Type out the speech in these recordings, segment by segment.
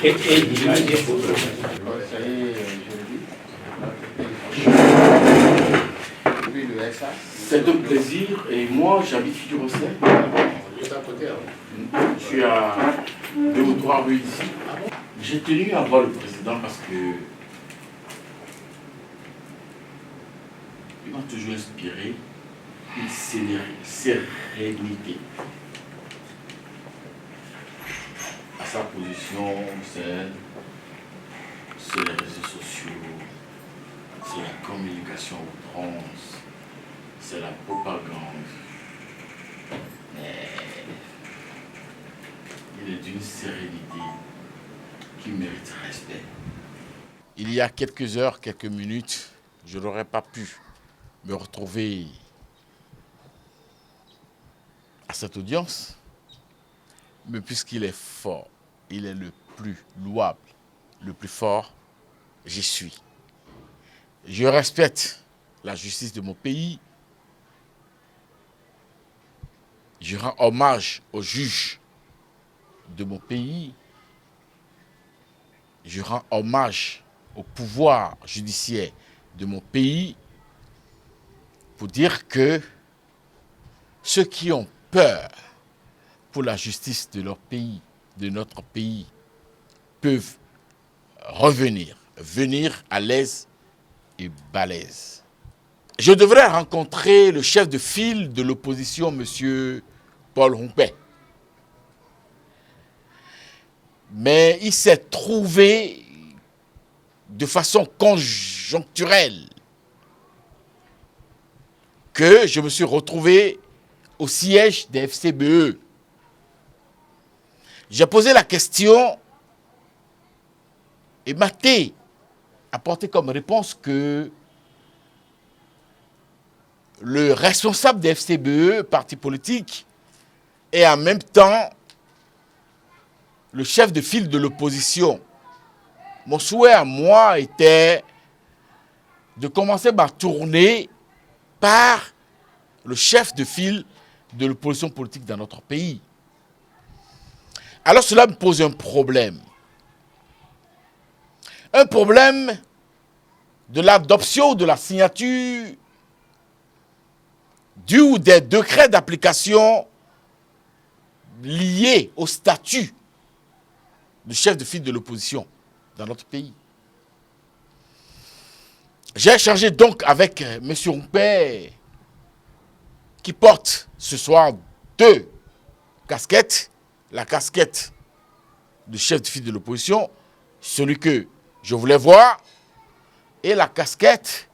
Et l'image est photo. Ça y est, je le dis. C'est un plaisir et moi j'habite Figuerossais. Juste à côté. Je suis à 2 ou 3 rues ici. J'ai tenu à voir le président parce que il m'a toujours inspiré une sérénité. À sa position, c'est les réseaux sociaux, c'est la communication à outrance, c'est la propagande. Mais il est d'une sérénité qui mérite respect. Il y a quelques heures, quelques minutes, je n'aurais pas pu me retrouver à cette audience, mais puisqu'il est fort, il est le plus louable, le plus fort, j'y suis. Je respecte la justice de mon pays. Je rends hommage aux juges de mon pays. Je rends hommage au pouvoir judiciaire de mon pays pour dire que ceux qui ont peur pour la justice de leur pays, de notre pays, peuvent venir à l'aise et balèze. Je devrais rencontrer le chef de file de l'opposition, M. Paul Humpé. Mais il s'est trouvé de façon conjoncturelle que je me suis retrouvé au siège des FCBE. J'ai posé la question et Maté a apporté comme réponse que le responsable des FCBE, parti politique, est en même temps le chef de file de l'opposition. Mon souhait à moi était de commencer ma tournée par le chef de file de l'opposition politique dans notre pays. Alors cela me pose un problème. Un problème de l'adoption ou de la signature du ou des décrets d'application liés au statut du chef de file de l'opposition dans notre pays. J'ai échangé donc avec M. Humpé qui porte ce soir 2 casquettes. La casquette du chef de file de l'opposition, celui que je voulais voir, et la casquette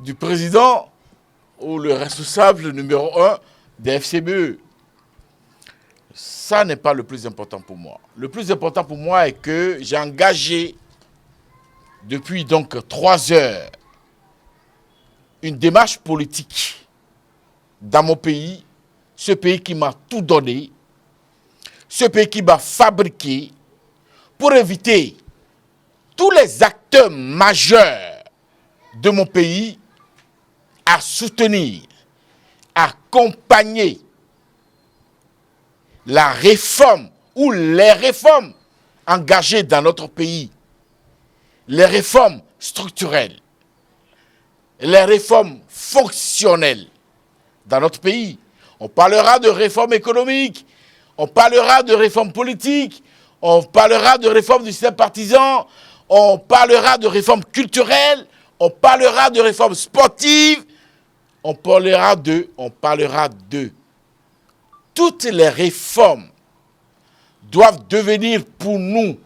du président ou le responsable numéro 1 des FCBE. Ça n'est pas le plus important pour moi. Le plus important pour moi est que j'ai engagé depuis donc 3 heures une démarche politique dans mon pays, ce pays qui m'a tout donné, ce pays qui m'a fabriqué, pour éviter tous les acteurs majeurs de mon pays à soutenir, à accompagner la réforme ou les réformes engagées dans notre pays, les réformes structurelles, les réformes fonctionnelles dans notre pays. On parlera de réformes économiques, on parlera de réformes politiques, on parlera de réformes du système partisan, on parlera de réformes culturelles, on parlera de réformes sportives, on parlera de. Toutes les réformes doivent devenir pour nous,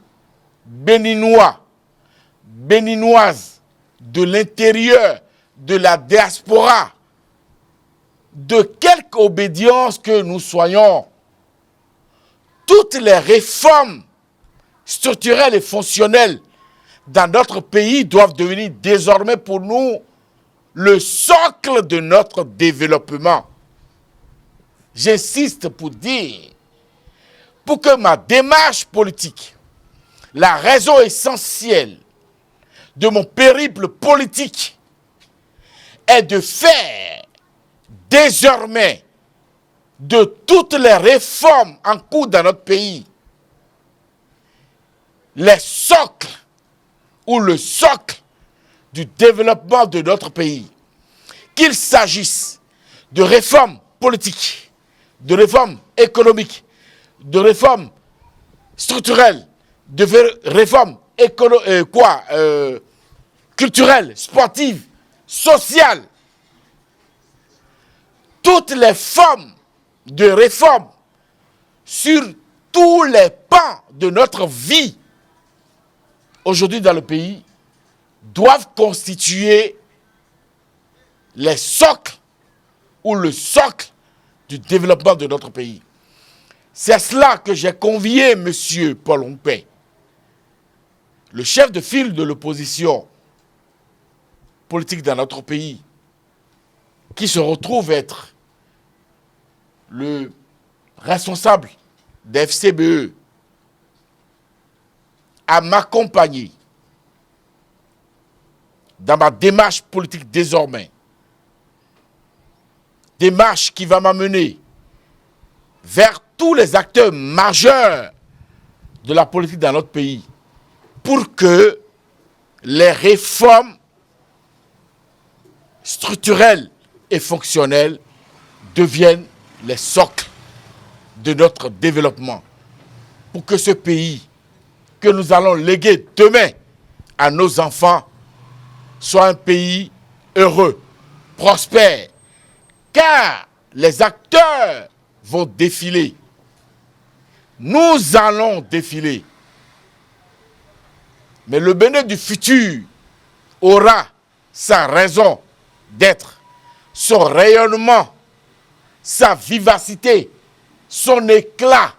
Béninois, Béninoises, de l'intérieur, de la diaspora, de quelque obédience que nous soyons, toutes les réformes structurelles et fonctionnelles dans notre pays doivent devenir désormais pour nous le socle de notre développement. J'insiste pour dire, pour que ma démarche politique, la raison essentielle de mon périple politique est de faire désormais de toutes les réformes en cours dans notre pays les socles ou le socle du développement de notre pays. Qu'il s'agisse de réformes politiques, de réformes économiques, de réformes structurelles, de réformes culturelles, sportives, sociales. Toutes les formes de réformes sur tous les pans de notre vie aujourd'hui dans le pays doivent constituer les socles ou le socle du développement de notre pays. C'est à cela que j'ai convié M. Paul Ompé, le chef de file de l'opposition politique dans notre pays, qui se retrouve être le responsable des FCBE, à m'accompagner dans ma démarche politique désormais. Démarche qui va m'amener vers tous les acteurs majeurs de la politique dans notre pays pour que les réformes structurelles et fonctionnelles deviennent les socles de notre développement. Pour que ce pays que nous allons léguer demain à nos enfants soit un pays heureux, prospère, car les acteurs vont défiler. Nous allons défiler. Mais le Bénin du futur aura sa raison d'être, son rayonnement, sa vivacité, son éclat,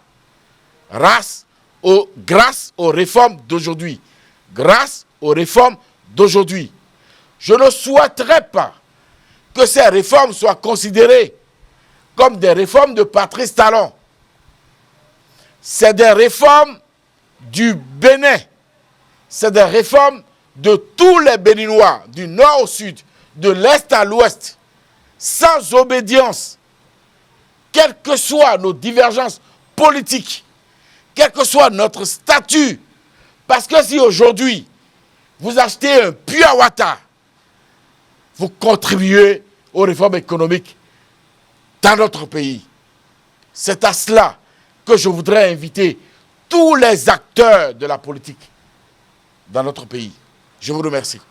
grâce aux réformes d'aujourd'hui. Grâce aux réformes d'aujourd'hui. Je ne souhaiterais pas que ces réformes soient considérées comme des réformes de Patrice Talon. C'est des réformes du Bénin. C'est des réformes de tous les Béninois, du nord au sud, de l'est à l'ouest, sans obédience, quelles que soient nos divergences politiques, quel que soit notre statut. Parce que si aujourd'hui, vous achetez un Puy-Awata, vous contribuez aux réformes économiques dans notre pays. C'est à cela que je voudrais inviter tous les acteurs de la politique dans notre pays. Je vous remercie.